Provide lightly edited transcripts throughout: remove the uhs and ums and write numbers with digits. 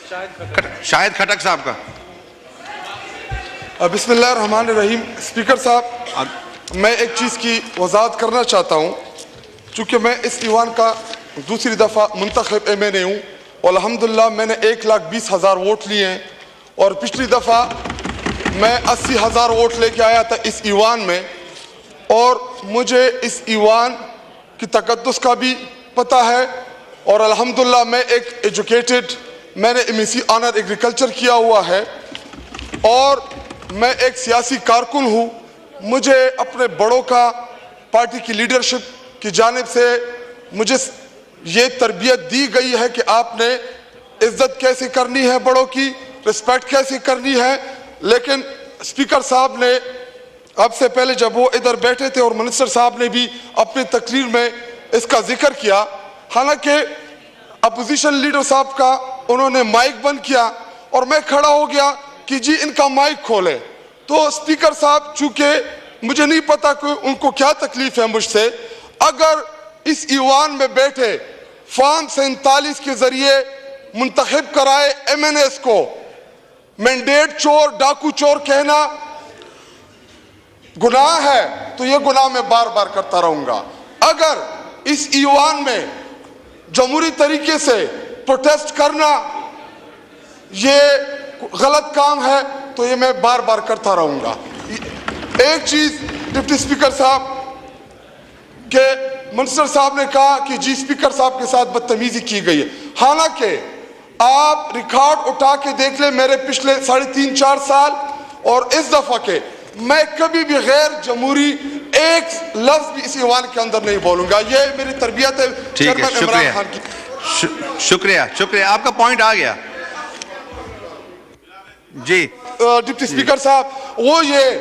शाहिद खटक साहब का। बिस्मिल्लाहिर्रहमानिर्रहीम। स्पीकर साहब, मैं एक चीज़ की वजाहत करना चाहता हूँ। चूँकि मैं इस ईवान का दूसरी दफ़ा मुंतखब MNA हूँ और अल्हम्दुलिल्लाह मैंने 1,20,000 वोट लिए हैं और पिछली दफ़ा मैं 80,000 वोट लेके आया था इस ईवान में, और मुझे इस ईवान की तकद्दुस का भी पता है और अल्हम्दुलिल्लाह मैं एक एजुकेटेड, मैंने MSc ऑनर एग्रीकल्चर किया हुआ है और मैं एक सियासी कारकुन हूँ। मुझे अपने बड़ों का, पार्टी की लीडरशिप की जानिब से मुझे ये तरबियत दी गई है कि आपने इज्जत कैसे करनी है, बड़ों की रिस्पेक्ट कैसे करनी है। लेकिन स्पीकर साहब ने आपसे पहले जब वो इधर बैठे थे और मिनिस्टर साहब ने भी अपनी तकरीर में इसका जिक्र किया, हालांकि अपोजिशन लीडर साहब का उन्होंने माइक बंद किया और मैं खड़ा हो गया कि जी इनका माइक खोले। तो स्पीकर साहब, चूंकि मुझे नहीं पता कि उनको क्या तकलीफ है मुझसे, अगर इस ईवान में बैठे फॉर्म 47 के जरिए मुंतखब कराए MNAs को मैंडेट चोर, डाकू चोर कहना गुनाह है, तो ये गुनाह मैं बार बार करता रहूंगा। अगर इस ईवान में जमहूरी तरीके से प्रोटेस्ट करना ये गलत काम है, तो ये मैं बार बार करता रहूंगा। एक चीज डिप्टी स्पीकर साहब के मिनिस्टर साहब ने कहा कि जी स्पीकर साहब के साथ बदतमीजी की गई है। हालांकि आप रिकॉर्ड उठा के देख ले मेरे पिछले 3.5-4 साल और इस दफा के, मैं कभी भी गैर जमहूरी एक लफ्ज भी इस ईवान के अंदर नहीं बोलूंगा। ये मेरी तरबियत है चेयरमैन इमरान खान की। शुक्रिया, शुक्रिया, आपका पॉइंट आ गया जी। डिप्टी स्पीकर साहब, वो ये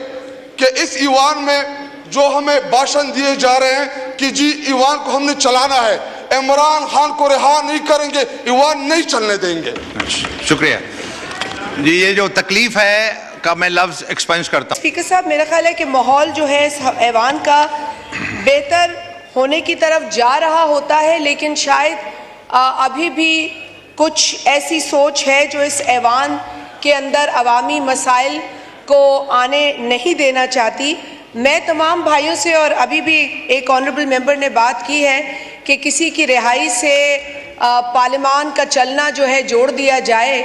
कि इस ईवान में जो हमें भाषण दिए जा रहे हैं कि जी ईवान को हमने चलाना है, इमरान खान को रिहा नहीं करेंगे, ईवान नहीं चलने देंगे। शुक्रिया जी। ये जो तकलीफ है का मैं लफ्ज एक्सपेंस करता हूं। स्पीकर साहब, मेरा ख्याल है कि माहौल जो है इस ऐवान का बेहतर होने की तरफ जा रहा होता है, लेकिन शायद अभी भी कुछ ऐसी सोच है जो इस ऐवान के अंदर अवामी मसाइल को आने नहीं देना चाहती। मैं तमाम भाइयों से, और अभी भी एक ऑनरेबल मेंबर ने बात की है कि किसी की रिहाई से पार्लियामान का चलना जो है जोड़ दिया जाए,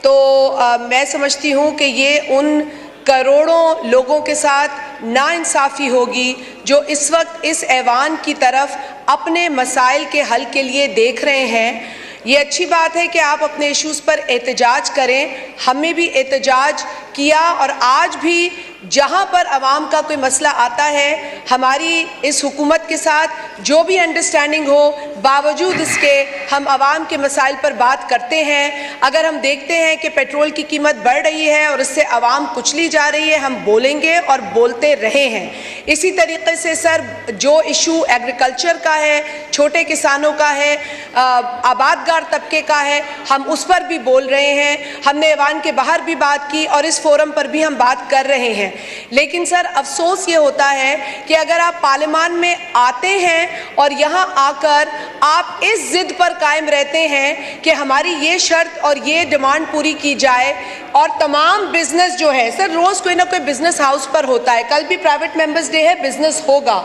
तो मैं समझती हूँ कि ये उन करोड़ों लोगों के साथ नाइंसाफ़ी होगी जो इस वक्त इस ऐवान की तरफ अपने मसाइल के हल के लिए देख रहे हैं। ये अच्छी बात है कि आप अपने इश्यूज़ पर एहतजाज करें, हमने भी एहतजाज किया और आज भी जहाँ पर आवाम का कोई मसला आता है, हमारी इस हुकूमत के साथ जो भी अंडरस्टैंडिंग हो, बावजूद इसके हम आवाम के मसाइल पर बात करते हैं। अगर हम देखते हैं कि पेट्रोल की कीमत बढ़ रही है और इससे आवाम कुचली जा रही है, हम बोलेंगे और बोलते रहे हैं। इसी तरीके से सर, जो इशू एग्रीकल्चर का है, छोटे किसानों का है, आबादगार तबके का है, हम उस पर भी बोल रहे हैं। हमने ऐवान के बाहर भी बात की और इस फोरम पर भी हम बात कर रहे हैं। लेकिन सर, अफसोस ये होता है कि अगर आप पार्लियामान में आते हैं और यहाँ आकर आप इस जिद पर कायम रहते हैं कि हमारी ये शर्त और ये डिमांड पूरी की जाए, और तमाम बिजनेस जो है सर, रोज कोई ना कोई बिजनेस हाउस पर होता है, कल भी प्राइवेट मेंबर्स डे है, बिजनेस होगा।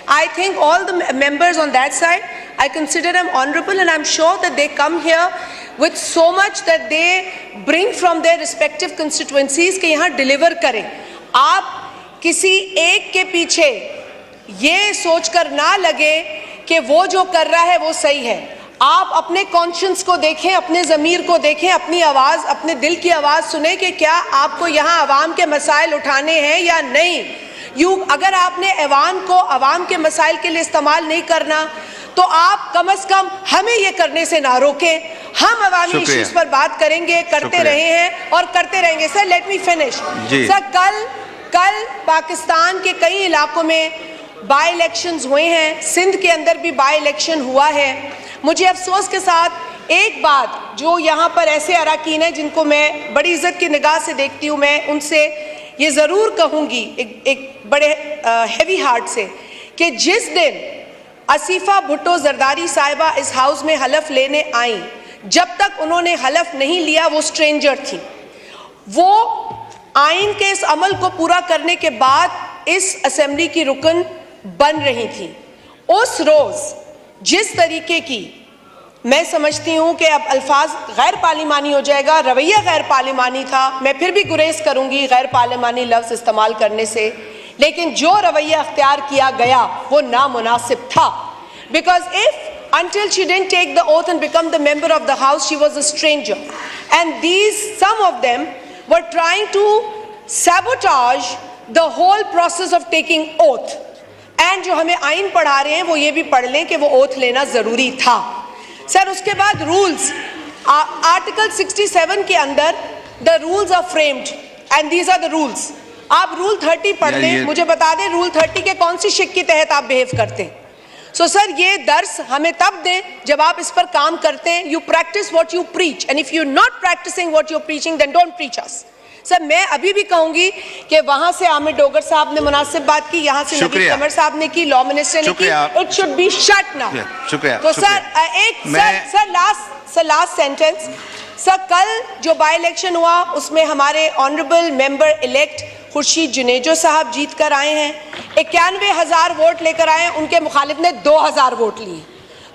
I think all the members on that side, I consider them honorable, and I'm sure that they come here with so much that they bring from their respective constituencies कि यहाँ deliver करें। आप किसी एक के पीछे ये सोचकर ना लगे कि वो जो कर रहा है वो सही है। आप अपने कॉन्शियंस को देखें, अपने ज़मीर को देखें, अपनी आवाज़, अपने दिल की आवाज़ सुने कि क्या आपको यहाँ आवाम के मसाइल उठाने हैं या नहीं। अगर आपने ऐवान को आवाम के मसाइल के लिए इस्तेमाल नहीं करना, तो आप कम से कम हमें ये करने से ना रोकें। हम अवामी इश्यूज पर बात करेंगे, करते रहे हैं और करते रहेंगे। Sir, let me finish. Sir, कल पाकिस्तान के कई इलाकों में बाई इलेक्शंस हुए हैं, सिंध के अंदर भी बाई इलेक्शन हुआ है। मुझे अफसोस के साथ एक बात, जो यहाँ पर ऐसे अरकान हैं जिनको मैं बड़ी इज्जत की निगाह से देखती हूँ, मैं उनसे ये ज़रूर कहूँगी एक बड़े हैवी हार्ट से कि जिस दिन आसिफा भुट्टो जरदारी साहिबा इस हाउस में हलफ लेने आई, जब तक उन्होंने हलफ नहीं लिया वो स्ट्रेंजर थी। वो आइन के इस अमल को पूरा करने के बाद इस असेंबली की रुकन बन रही थी। उस रोज जिस तरीके की मैं समझती हूं कि अब अल्फाज गैर पार्लिमानी हो जाएगा, रवैया गैर पार्लिमानी था, मैं फिर भी गुरेज करूंगी गैर पार्लिमानी लफ्ज इस्तेमाल करने से, लेकिन जो रवैया अख्तियार किया गया वो नामुनासिब था। Because if until she didn't take the oath and become the member of the house, she was a stranger, and some of them were trying to sabotage the whole process of taking oath। and जो हमें आइन पढ़ा रहे हैं वो ये भी पढ़ लें कि वो ओथ लेना जरूरी था। सर उसके बाद रूल्स, आर्टिकल 67 के अंदर the rules are framed and these are the rules. आप रूल 30 पढ़ लें, मुझे बता दें रूल 30 के कौन सी शिक के तहत आप बिहेव करते हैं। सो सर ये दर्स हमें तब दें जब आप इस पर काम करते हैं। You practice what you preach, and if you not practicing what you preaching then don't preach us. Sir मैं अभी भी कहूंगी कि वहां से आमिर डोगर साहब ने मुनासिब बात की, यहाँ से नबी कमर साहब ने की, लॉ मिनिस्टर ने की, it should be shut now. शुक्रिया। तो सर लास्ट सेंटेंस। सर कल जो बाई इलेक्शन हुआ उसमें हमारे honourable member elect Khurshid Junejo साहब जीत कर आए हैं, 91,000 वोट लेकर आए हैं, उनके मुखालिफ ने 2,000 वोट लिए।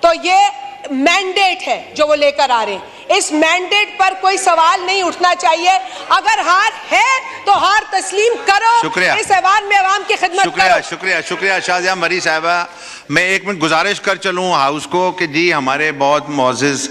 तो ये मैंडेट है जो वो लेकर आ रहे हैं। इस मैंडेट पर कोई सवाल नहीं उठना चाहिए। अगर हार है तो हार तस्लीम करो, इस ऐवान में अवाम की खिदमत करो। शुक्रिया शाहजहां मरी साहबा। मैं एक मिनट गुजारिश कर चलूं हाउस को कि जी हमारे बहुत मोअज़्ज़िज़